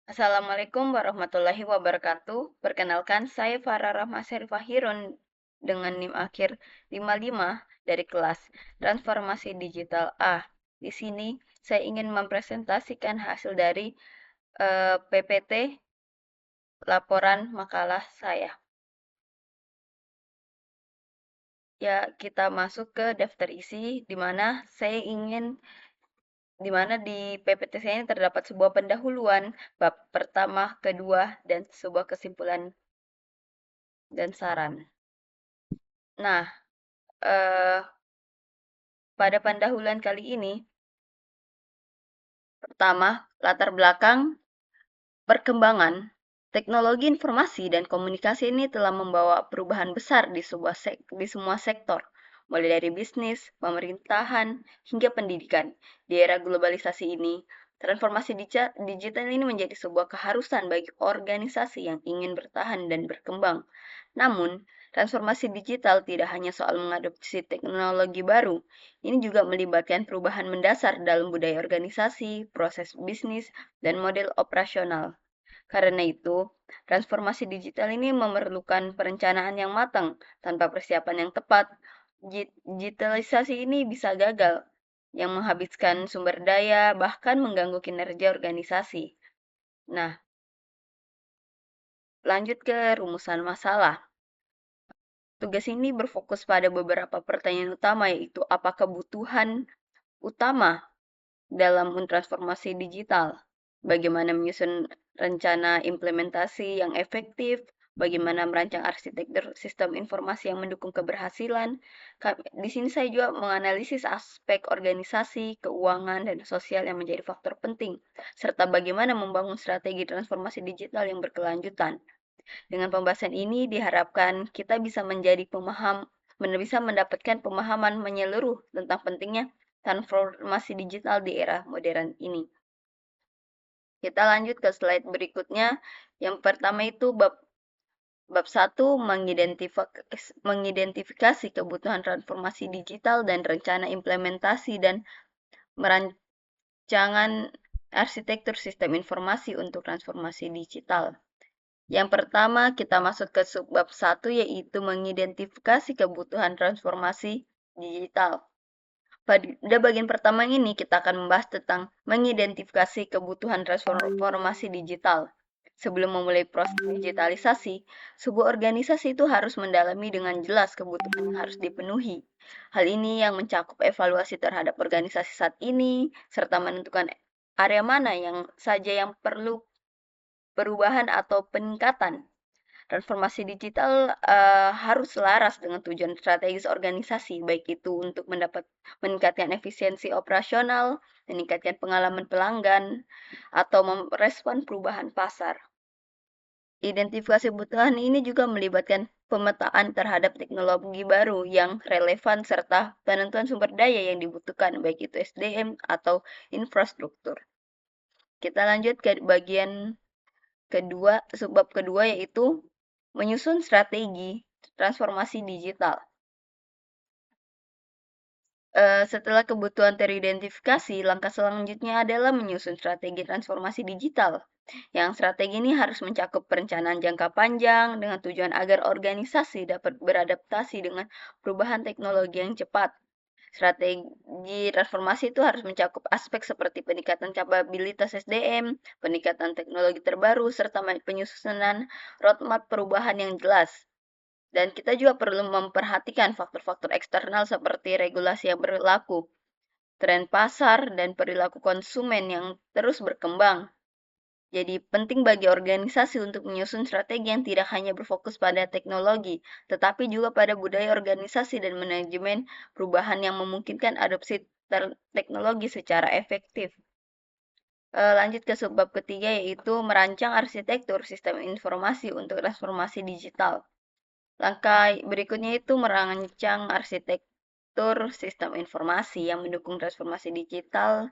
Assalamualaikum warahmatullahi wabarakatuh. Perkenalkan, saya Farah Rahma Serifahirun dengan NIM akhir 55 dari kelas Transformasi Digital A. Di sini saya ingin mempresentasikan hasil dari PPT laporan makalah saya. Ya, kita masuk ke daftar isi di mana di PPT saya ini terdapat sebuah pendahuluan, bab pertama, kedua, dan sebuah kesimpulan dan saran. Nah, eh, pada pendahuluan kali ini, pertama, latar belakang perkembangan teknologi informasi dan komunikasi ini telah membawa perubahan besar di semua sektor, mulai dari bisnis, pemerintahan, hingga pendidikan. Di era globalisasi ini, transformasi digital ini menjadi sebuah keharusan bagi organisasi yang ingin bertahan dan berkembang. Namun, transformasi digital tidak hanya soal mengadopsi teknologi baru, ini juga melibatkan perubahan mendasar dalam budaya organisasi, proses bisnis, dan model operasional. Karena itu, transformasi digital ini memerlukan perencanaan yang matang. Tanpa persiapan yang tepat, digitalisasi ini bisa gagal, yang menghabiskan sumber daya, bahkan mengganggu kinerja organisasi. Nah, lanjut ke rumusan masalah. Tugas ini berfokus pada beberapa pertanyaan utama, yaitu apa kebutuhan utama dalam transformasi digital, bagaimana menyusun rencana implementasi yang efektif, bagaimana merancang arsitektur sistem informasi yang mendukung keberhasilan. Di sini saya juga menganalisis aspek organisasi, keuangan, dan sosial yang menjadi faktor penting, serta bagaimana membangun strategi transformasi digital yang berkelanjutan. Dengan pembahasan ini diharapkan kita bisa mendapatkan pemahaman menyeluruh tentang pentingnya transformasi digital di era modern ini. Kita lanjut ke slide berikutnya. Yang pertama itu bab 1 mengidentifikasi kebutuhan transformasi digital dan rencana implementasi dan merancangan arsitektur sistem informasi untuk transformasi digital. Yang pertama, kita masuk ke subbab 1, yaitu mengidentifikasi kebutuhan transformasi digital. Pada bagian pertama ini, kita akan membahas tentang mengidentifikasi kebutuhan transformasi digital. Sebelum memulai proses digitalisasi, sebuah organisasi itu harus mendalami dengan jelas kebutuhan yang harus dipenuhi. Hal ini yang mencakup evaluasi terhadap organisasi saat ini, serta menentukan area mana yang perlu perubahan atau peningkatan. Transformasi digital harus selaras dengan tujuan strategis organisasi, baik itu untuk meningkatkan efisiensi operasional, meningkatkan pengalaman pelanggan, atau merespon perubahan pasar. Identifikasi kebutuhan ini juga melibatkan pemetaan terhadap teknologi baru yang relevan serta penentuan sumber daya yang dibutuhkan, baik itu SDM atau infrastruktur. Kita lanjut ke bagian kedua, subbab kedua, yaitu menyusun strategi transformasi digital. Setelah kebutuhan teridentifikasi, langkah selanjutnya adalah menyusun strategi transformasi digital. Yang strategi ini harus mencakup perencanaan jangka panjang dengan tujuan agar organisasi dapat beradaptasi dengan perubahan teknologi yang cepat. Strategi transformasi itu harus mencakup aspek seperti peningkatan kapabilitas SDM, peningkatan teknologi terbaru, serta penyusunan roadmap perubahan yang jelas. Dan kita juga perlu memperhatikan faktor-faktor eksternal seperti regulasi yang berlaku, tren pasar, dan perilaku konsumen yang terus berkembang. Jadi penting bagi organisasi untuk menyusun strategi yang tidak hanya berfokus pada teknologi, tetapi juga pada budaya organisasi dan manajemen perubahan yang memungkinkan adopsi teknologi secara efektif. Lanjut ke subbab ketiga, yaitu merancang arsitektur sistem informasi untuk transformasi digital. Langkah berikutnya itu merancang arsitektur sistem informasi yang mendukung transformasi digital.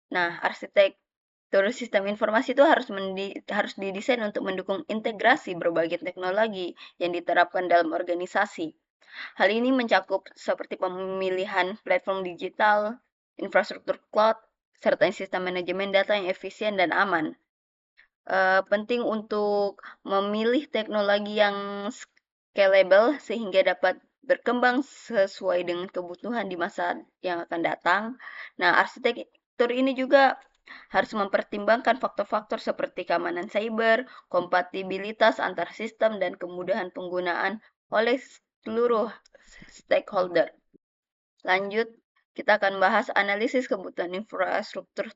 Nah, arsitektur sistem informasi itu harus didesain untuk mendukung integrasi berbagai teknologi yang diterapkan dalam organisasi. Hal ini mencakup seperti pemilihan platform digital, infrastruktur cloud, serta sistem manajemen data yang efisien dan aman. penting untuk memilih teknologi yang scalable sehingga dapat berkembang sesuai dengan kebutuhan di masa yang akan datang. Nah, arsitektur ini juga harus mempertimbangkan faktor-faktor seperti keamanan cyber, kompatibilitas antar sistem, dan kemudahan penggunaan oleh seluruh stakeholder. Lanjut, kita akan bahas analisis kebutuhan infrastruktur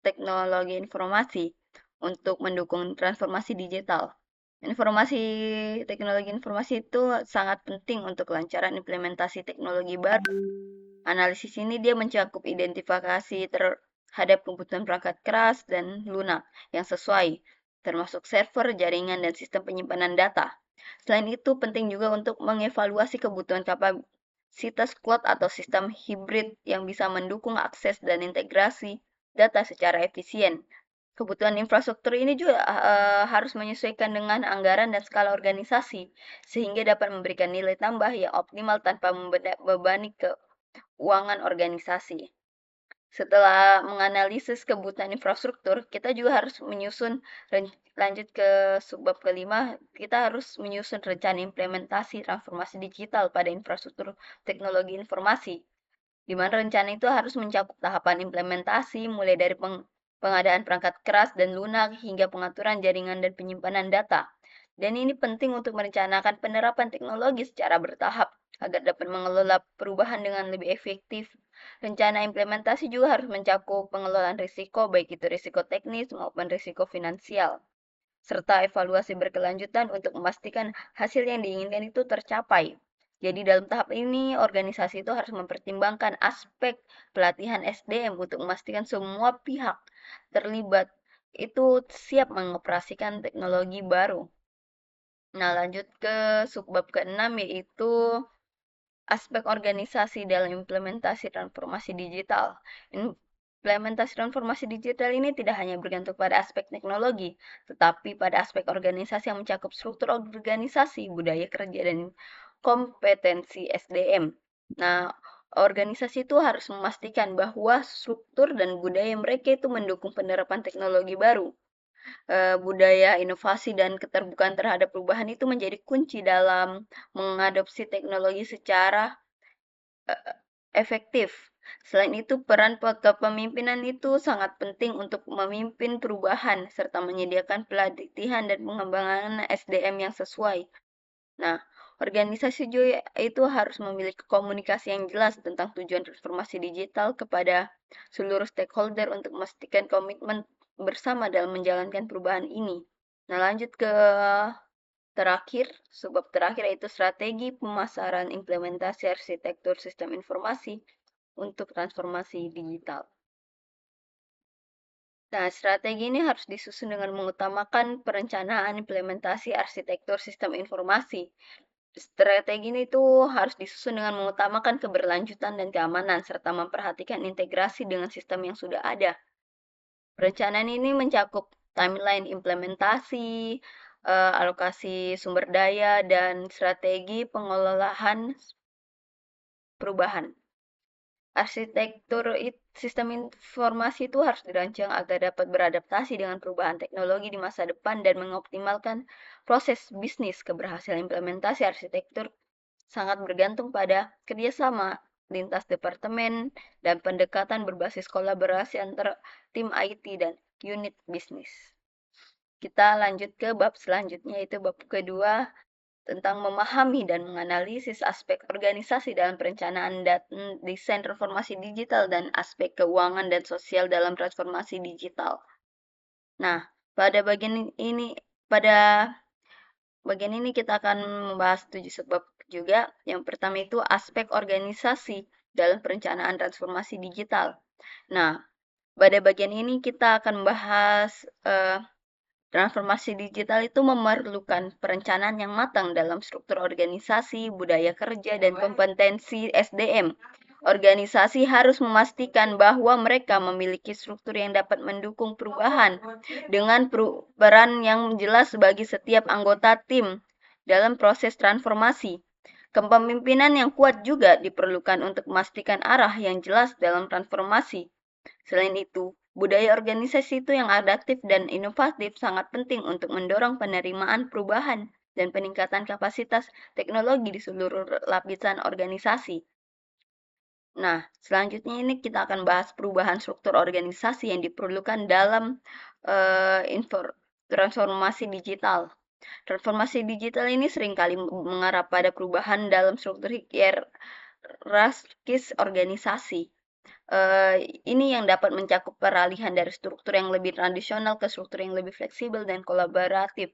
teknologi informasi untuk mendukung transformasi digital. Teknologi informasi itu sangat penting untuk kelancaran implementasi teknologi baru. Analisis ini dia mencakup identifikasi terhadap kebutuhan perangkat keras dan lunak yang sesuai, termasuk server, jaringan, dan sistem penyimpanan data. Selain itu, penting juga untuk mengevaluasi kebutuhan kapasitas cloud atau sistem hibrid yang bisa mendukung akses dan integrasi data secara efisien. Kebutuhan infrastruktur ini juga harus menyesuaikan dengan anggaran dan skala organisasi, sehingga dapat memberikan nilai tambah yang optimal tanpa membebani keuangan organisasi. Setelah menganalisis kebutuhan infrastruktur, kita juga harus lanjut ke subbab kelima, kita harus menyusun rencana implementasi transformasi digital pada infrastruktur teknologi informasi, di mana rencana itu harus mencakup tahapan implementasi, mulai dari pengadaan perangkat keras dan lunak hingga pengaturan jaringan dan penyimpanan data. Dan ini penting untuk merencanakan penerapan teknologi secara bertahap agar dapat mengelola perubahan dengan lebih efektif. Rencana implementasi juga harus mencakup pengelolaan risiko, baik itu risiko teknis maupun risiko finansial, serta evaluasi berkelanjutan untuk memastikan hasil yang diinginkan itu tercapai. Jadi dalam tahap ini, organisasi itu harus mempertimbangkan aspek pelatihan SDM untuk memastikan semua pihak terlibat itu siap mengoperasikan teknologi baru. Nah, lanjut ke subbab ke-6 yaitu aspek organisasi dalam implementasi transformasi digital. Implementasi transformasi digital ini tidak hanya bergantung pada aspek teknologi, tetapi pada aspek organisasi yang mencakup struktur organisasi, budaya kerja, dan kompetensi SDM. Nah, organisasi itu harus memastikan bahwa struktur dan budaya mereka itu mendukung penerapan teknologi baru. Budaya inovasi dan keterbukaan terhadap perubahan itu menjadi kunci dalam mengadopsi teknologi secara efektif. Selain itu, peran kepemimpinan itu sangat penting untuk memimpin perubahan serta menyediakan pelatihan dan pengembangan SDM yang sesuai. Nah, organisasi juga itu harus memiliki komunikasi yang jelas tentang tujuan transformasi digital kepada seluruh stakeholder untuk memastikan komitmen bersama dalam menjalankan perubahan ini. Nah, lanjut ke subbab terakhir yaitu strategi pemasaran implementasi arsitektur sistem informasi untuk transformasi digital. Nah, strategi ini harus disusun dengan mengutamakan perencanaan implementasi arsitektur sistem informasi. Strategi ini tuh harus disusun dengan mengutamakan keberlanjutan dan keamanan, serta memperhatikan integrasi dengan sistem yang sudah ada. Perencanaan ini mencakup timeline implementasi, alokasi sumber daya, dan strategi pengelolaan perubahan. Arsitektur sistem informasi itu harus dirancang agar dapat beradaptasi dengan perubahan teknologi di masa depan dan mengoptimalkan proses bisnis. Keberhasilan implementasi arsitektur sangat bergantung pada kerjasama lintas departemen dan pendekatan berbasis kolaborasi antara tim IT dan unit bisnis. Kita lanjut ke bab selanjutnya, yaitu bab kedua tentang memahami dan menganalisis aspek organisasi dalam perencanaan dan desain transformasi digital dan aspek keuangan dan sosial dalam transformasi digital. Nah, pada bagian ini kita akan membahas 7 sebab juga. Yang pertama itu aspek organisasi dalam perencanaan transformasi digital. Nah, pada bagian ini kita akan membahas transformasi digital itu memerlukan perencanaan yang matang dalam struktur organisasi, budaya kerja, dan kompetensi SDM. Organisasi harus memastikan bahwa mereka memiliki struktur yang dapat mendukung perubahan dengan peran yang jelas bagi setiap anggota tim dalam proses transformasi. Kepemimpinan yang kuat juga diperlukan untuk memastikan arah yang jelas dalam transformasi. Selain itu, Budaya organisasi itu yang adaptif dan inovatif sangat penting untuk mendorong penerimaan perubahan dan peningkatan kapasitas teknologi di seluruh lapisan organisasi. Nah, selanjutnya ini kita akan bahas perubahan struktur organisasi yang diperlukan dalam transformasi digital. Transformasi digital ini seringkali mengarah pada perubahan dalam struktur hierarkis organisasi. Ini yang dapat mencakup peralihan dari struktur yang lebih tradisional ke struktur yang lebih fleksibel dan kolaboratif.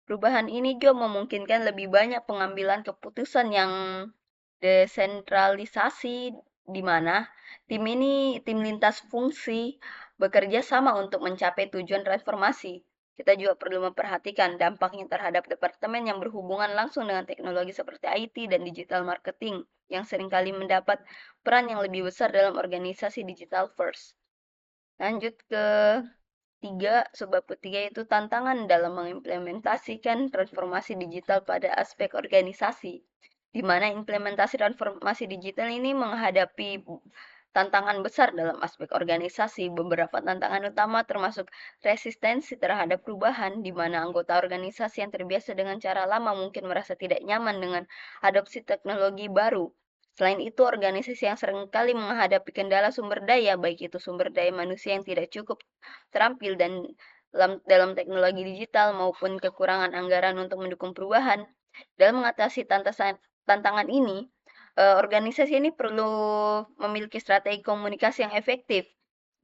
Perubahan ini juga memungkinkan lebih banyak pengambilan keputusan yang desentralisasi, di mana tim lintas fungsi bekerja sama untuk mencapai tujuan transformasi. Kita juga perlu memperhatikan dampaknya terhadap departemen yang berhubungan langsung dengan teknologi seperti IT dan digital marketing, yang seringkali mendapat peran yang lebih besar dalam organisasi digital first. Lanjut ke subbab ketiga itu tantangan dalam mengimplementasikan transformasi digital pada aspek organisasi, di mana implementasi transformasi digital ini menghadapi tantangan besar dalam aspek organisasi. Beberapa tantangan utama termasuk resistensi terhadap perubahan, di mana anggota organisasi yang terbiasa dengan cara lama mungkin merasa tidak nyaman dengan adopsi teknologi baru. Selain itu, organisasi yang seringkali menghadapi kendala sumber daya, baik itu sumber daya manusia yang tidak cukup terampil dan dalam teknologi digital maupun kekurangan anggaran untuk mendukung perubahan. Dalam mengatasi tantangan ini, organisasi ini perlu memiliki strategi komunikasi yang efektif.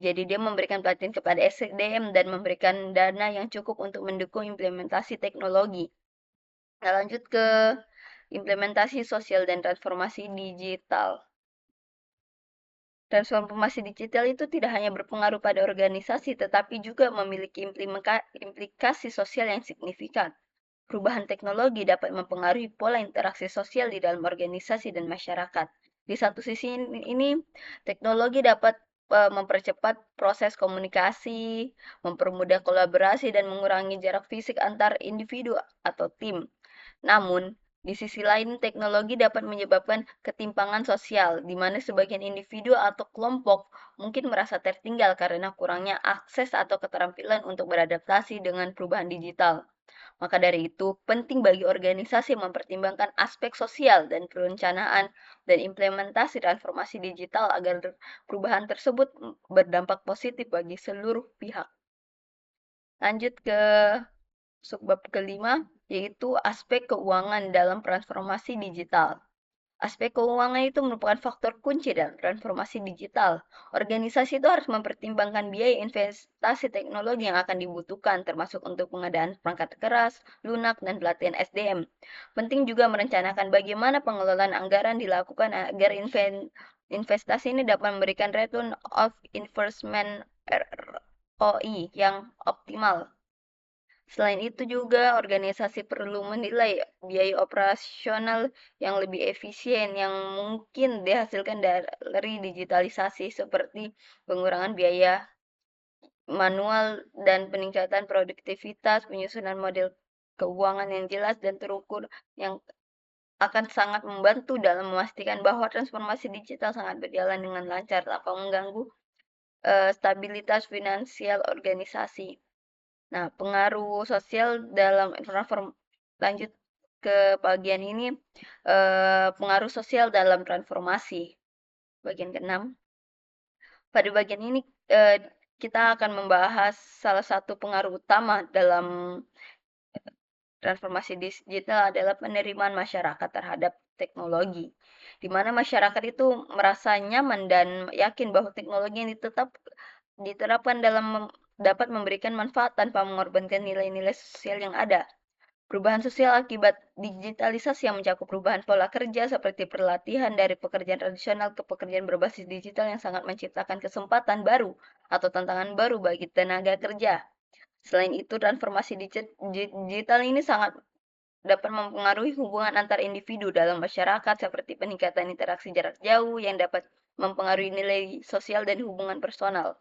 Jadi dia memberikan pelatihan kepada SDM dan memberikan dana yang cukup untuk mendukung implementasi teknologi. Nah, lanjut ke implementasi sosial dan transformasi digital. Transformasi digital itu tidak hanya berpengaruh pada organisasi, tetapi juga memiliki implikasi sosial yang signifikan. Perubahan teknologi dapat mempengaruhi pola interaksi sosial di dalam organisasi dan masyarakat. Di satu sisi ini, teknologi dapat mempercepat proses komunikasi, mempermudah kolaborasi, dan mengurangi jarak fisik antar individu atau tim. Namun, di sisi lain, teknologi dapat menyebabkan ketimpangan sosial, di mana sebagian individu atau kelompok mungkin merasa tertinggal karena kurangnya akses atau keterampilan untuk beradaptasi dengan perubahan digital. Maka dari itu, penting bagi organisasi mempertimbangkan aspek sosial dan perencanaan dan implementasi transformasi digital agar perubahan tersebut berdampak positif bagi seluruh pihak. Lanjut ke subbab kelima, yaitu aspek keuangan dalam transformasi digital. Aspek keuangan itu merupakan faktor kunci dalam transformasi digital. Organisasi itu harus mempertimbangkan biaya investasi teknologi yang akan dibutuhkan, termasuk untuk pengadaan perangkat keras, lunak, dan pelatihan SDM. Penting juga merencanakan bagaimana pengelolaan anggaran dilakukan agar investasi ini dapat memberikan return of investment ROI yang optimal. Selain itu juga organisasi perlu menilai biaya operasional yang lebih efisien yang mungkin dihasilkan dari digitalisasi seperti pengurangan biaya manual dan peningkatan produktivitas, penyusunan model keuangan yang jelas dan terukur yang akan sangat membantu dalam memastikan bahwa transformasi digital sangat berjalan dengan lancar tanpa mengganggu stabilitas finansial organisasi. Nah, pengaruh sosial dalam lanjut ke bagian ini, pengaruh sosial dalam transformasi. Bagian keenam. Pada bagian ini, kita akan membahas salah satu pengaruh utama dalam transformasi digital adalah penerimaan masyarakat terhadap teknologi, di mana masyarakat itu merasa nyaman dan yakin bahwa teknologi yang diterapkan dapat memberikan manfaat tanpa mengorbankan nilai-nilai sosial yang ada. Perubahan sosial akibat digitalisasi yang mencakup perubahan pola kerja seperti perlatihan dari pekerjaan tradisional ke pekerjaan berbasis digital yang sangat menciptakan kesempatan baru atau tantangan baru bagi tenaga kerja. Selain itu, transformasi digital ini sangat dapat mempengaruhi hubungan antar individu dalam masyarakat seperti peningkatan interaksi jarak jauh yang dapat mempengaruhi nilai sosial dan hubungan personal.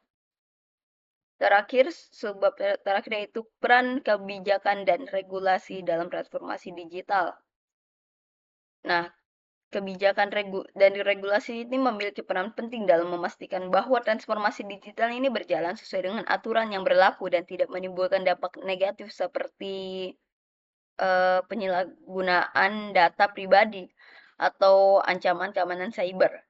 Terakhir, sebab terakhir yaitu peran kebijakan dan regulasi dalam transformasi digital. Nah, Kebijakan dari regulasi ini memiliki peran penting dalam memastikan bahwa transformasi digital ini berjalan sesuai dengan aturan yang berlaku dan tidak menimbulkan dampak negatif seperti penyalahgunaan data pribadi atau ancaman keamanan cyber.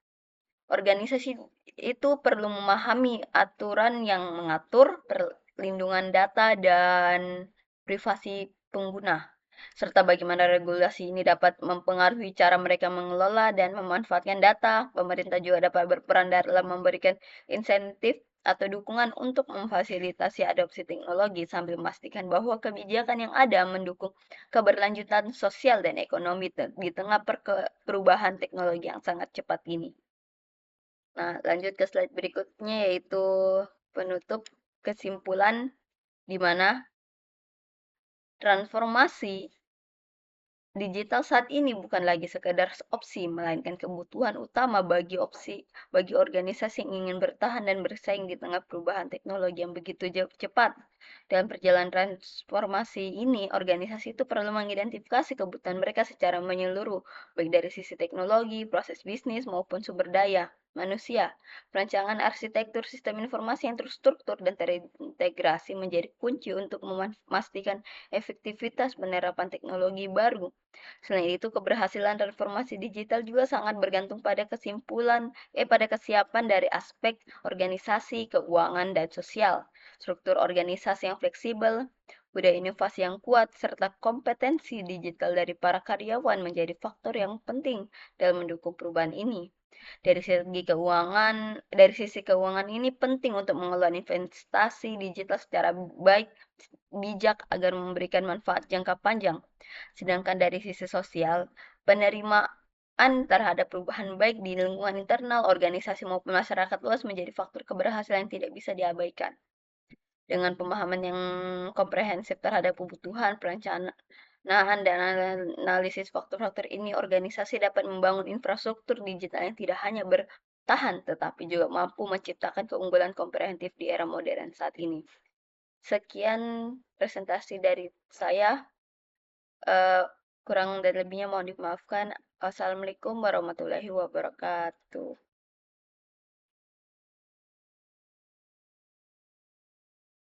Organisasi itu perlu memahami aturan yang mengatur perlindungan data dan privasi pengguna, serta bagaimana regulasi ini dapat mempengaruhi cara mereka mengelola dan memanfaatkan data. Pemerintah juga dapat berperan dalam memberikan insentif atau dukungan untuk memfasilitasi adopsi teknologi sambil memastikan bahwa kebijakan yang ada mendukung keberlanjutan sosial dan ekonomi di tengah perubahan teknologi yang sangat cepat ini. Nah, lanjut ke slide berikutnya yaitu penutup kesimpulan di mana transformasi digital saat ini bukan lagi sekedar opsi, melainkan kebutuhan utama bagi organisasi yang ingin bertahan dan bersaing di tengah perubahan teknologi yang begitu cepat. Dalam perjalanan transformasi ini, organisasi itu perlu mengidentifikasi kebutuhan mereka secara menyeluruh, baik dari sisi teknologi, proses bisnis, maupun sumber daya manusia. Perancangan arsitektur sistem informasi yang terstruktur dan terintegrasi menjadi kunci untuk memastikan efektivitas penerapan teknologi baru. Selain itu, keberhasilan transformasi digital juga sangat bergantung pada kesiapan dari aspek organisasi, keuangan, dan sosial. Struktur organisasi yang fleksibel, budaya inovasi yang kuat, serta kompetensi digital dari para karyawan menjadi faktor yang penting dalam mendukung perubahan ini. Dari sisi keuangan ini penting untuk mengelola investasi digital secara bijak agar memberikan manfaat jangka panjang. Sedangkan dari sisi sosial, penerimaan terhadap perubahan baik di lingkungan internal, organisasi maupun masyarakat luas menjadi faktor keberhasilan yang tidak bisa diabaikan. Dengan pemahaman yang komprehensif terhadap kebutuhan, perencanaan, dan analisis faktor-faktor ini, organisasi dapat membangun infrastruktur digital yang tidak hanya bertahan, tetapi juga mampu menciptakan keunggulan komprehensif di era modern saat ini. Sekian presentasi dari saya. Kurang dan lebihnya mohon dimaafkan. Wassalamualaikum warahmatullahi wabarakatuh.